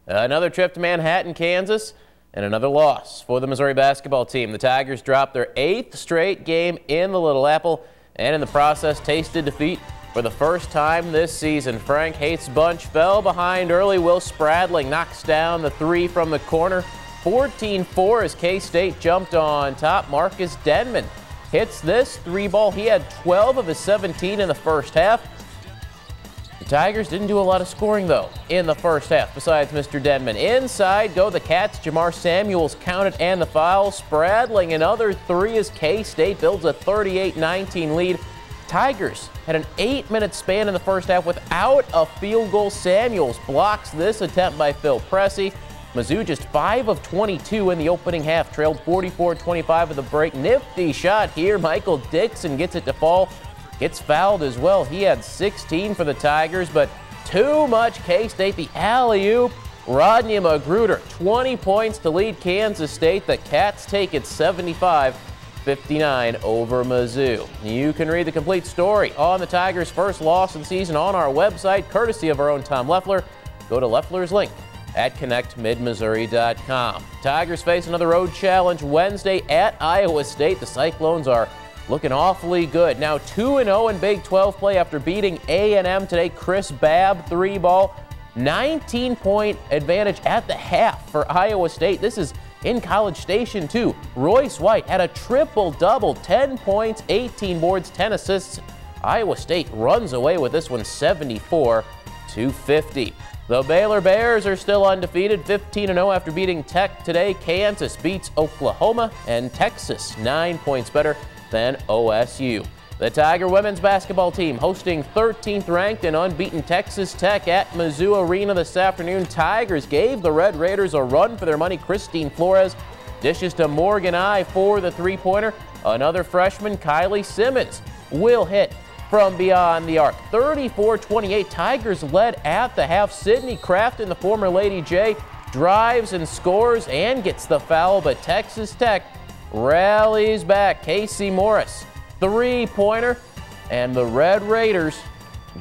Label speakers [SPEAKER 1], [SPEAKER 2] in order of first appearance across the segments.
[SPEAKER 1] Another trip to Manhattan, Kansas, and another loss for the Missouri basketball team. The Tigers dropped their 8th straight game in the Little Apple and in the process tasted defeat for the first time this season. Frank Haith's bunch fell behind early. Will Spradling knocks down the three from the corner. 14-4 as K-State jumped on top. Marcus Denman hits this three ball. He had 12 of his 17 in the first half. The Tigers didn't do a lot of scoring, though, in the first half, besides Mr. Denman. Inside go the Cats. Jamar Samuels counted and the foul. Spradling another three as K-State builds a 38-19 lead. Tigers had an 8-minute span in the first half without a field goal. Samuels blocks this attempt by Phil Pressey. Mizzou just 5 of 22 in the opening half, trailed 44-25 at the break. Nifty shot here. Michael Dixon gets it to fall. Gets fouled as well. He had 16 for the Tigers, but too much K-State. The alley-oop. Rodney Magruder, 20 points to lead Kansas State. The Cats take it 75-59 over Mizzou. You can read the complete story on the Tigers' first loss of the season on our website, courtesy of our own Tom Leffler. Go to Leffler's link at connectmidmissouri.com. Tigers face another road challenge Wednesday at Iowa State. The Cyclones are looking awfully good. Now 2-0 in Big 12 play after beating A&M today. Chris Babb, three ball. 19-point advantage at the half for Iowa State. This is in College Station, too. Royce White had a triple-double, 10 points, 18 boards, 10 assists. Iowa State runs away with this one 74-50. The Baylor Bears are still undefeated, 15-0 after beating Tech today. Kansas beats Oklahoma, and Texas 9 points better than OSU. The Tiger women's basketball team hosting 13th ranked and unbeaten Texas Tech at Mizzou Arena this afternoon. Tigers gave the Red Raiders a run for their money. Christine Flores dishes to Morgan I for the three-pointer. Another freshman, Kylie Simmons, will hit from beyond the arc. 34-28, Tigers led at the half. Sydney Crafton, the former Lady J, drives and scores and gets the foul, but Texas Tech rallies back. Casey Morris, three-pointer, and the Red Raiders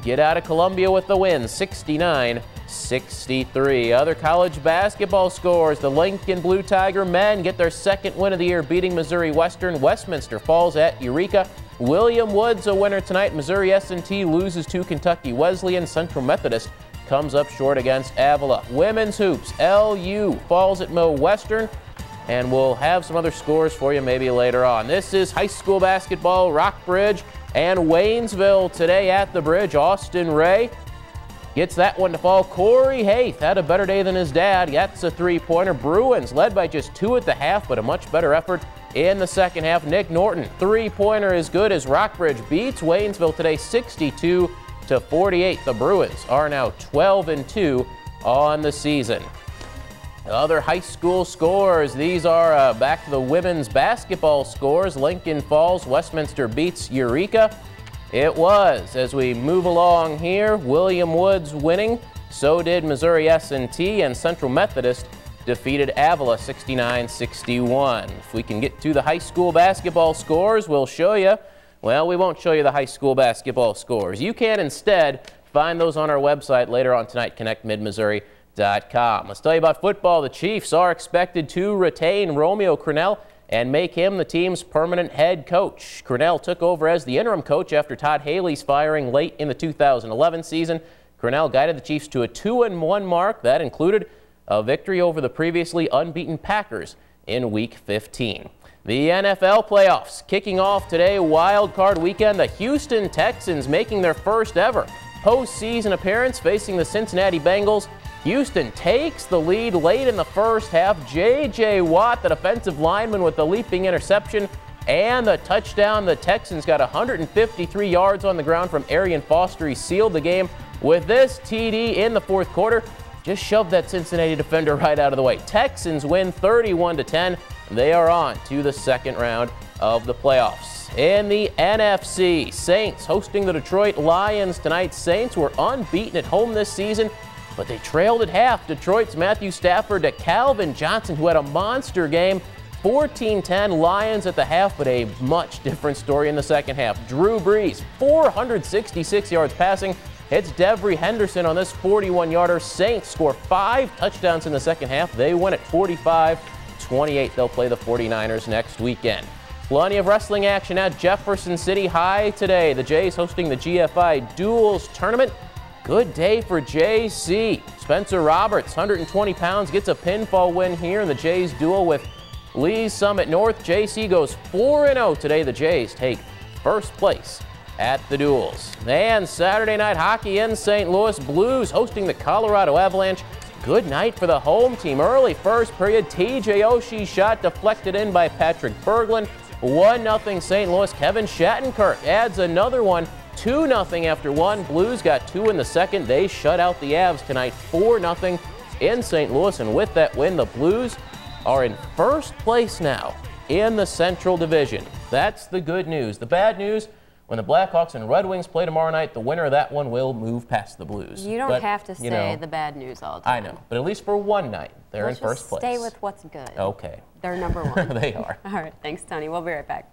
[SPEAKER 1] get out of Columbia with the win, 69-63. Other college basketball scores, the Lincoln Blue Tiger men get their second win of the year, beating Missouri Western. Westminster falls at Eureka. William Woods a winner tonight. Missouri S&T loses to Kentucky Wesleyan. Central Methodist comes up short against Avila. Women's hoops, LU falls at Mo Western. And we'll have some other scores for you maybe later on. This is high school basketball, Rockbridge and Waynesville today at the Bridge. Austin Ray gets that one to fall. Corey Haith had a better day than his dad. That's a three-pointer. Bruins led by just 2 at the half, but a much better effort in the second half. Nick Norton, three-pointer is good as Rockbridge beats Waynesville today 62-48. The Bruins are now 12-2 on the season. Other high school scores, these are back to the women's basketball scores. Lincoln Falls, Westminster beats Eureka. It was, as we move along here, William Woods winning. So did Missouri S&T, and Central Methodist defeated Avila 69-61. If we can get to the high school basketball scores, we'll show you. Well, we won't show you the high school basketball scores. You can instead find those on our website later on tonight, connectmidmissouri.com. Let's tell you about football. The Chiefs are expected to retain Romeo Crennel and make him the team's permanent head coach. Crennel took over as the interim coach after Todd Haley's firing late in the 2011 season. Crennel guided the Chiefs to a 2-1 mark that included a victory over the previously unbeaten Packers in Week 15. The NFL playoffs kicking off today, wild card weekend. The Houston Texans making their first ever postseason appearance facing the Cincinnati Bengals. Houston takes the lead late in the first half. J.J. Watt, the defensive lineman, with the leaping interception and the touchdown. The Texans got 153 yards on the ground from Arian Foster. He sealed the game with this TD in the fourth quarter. Just shoved that Cincinnati defender right out of the way. Texans win 31-10. They are on to the second round of the playoffs. In the NFC, Saints hosting the Detroit Lions tonight. Saints were unbeaten at home this season, but they trailed at half. Detroit's Matthew Stafford to Calvin Johnson, who had a monster game. 14-10 Lions at the half, but a much different story in the second half. Drew Brees, 466 yards passing, hits Devry Henderson on this 41-yarder. Saints score 5 touchdowns in the second half. They win at 45-28. They'll play the 49ers next weekend. Plenty of wrestling action at Jefferson City High today. The Jays hosting the GFI Duels Tournament. Good day for JC. Spencer Roberts, 120 pounds, gets a pinfall win here in the Jays duel with Lee's Summit North. JC goes 4-0 today. The Jays take first place at the duels. And Saturday night hockey in St. Louis. Blues hosting the Colorado Avalanche. Good night for the home team. Early first period, TJ Oshie's shot deflected in by Patrick Berglund. 1-0 St. Louis. Kevin Shattenkirk adds another one. 2-0 after one. Blues got 2 in the second. They shut out the Avs tonight 4-0 in St. Louis. And with that win, the Blues are in first place now in the Central Division. That's the good news. The bad news, when the Blackhawks and Red Wings play tomorrow night, the winner of that one will move past the Blues.
[SPEAKER 2] You don't have to say the bad news all the time.
[SPEAKER 1] I know, but at least for one night, they're in first place.
[SPEAKER 2] Stay with what's good.
[SPEAKER 1] Okay.
[SPEAKER 2] They're number one.
[SPEAKER 1] They are.
[SPEAKER 2] All right, thanks, Tony. We'll be right back.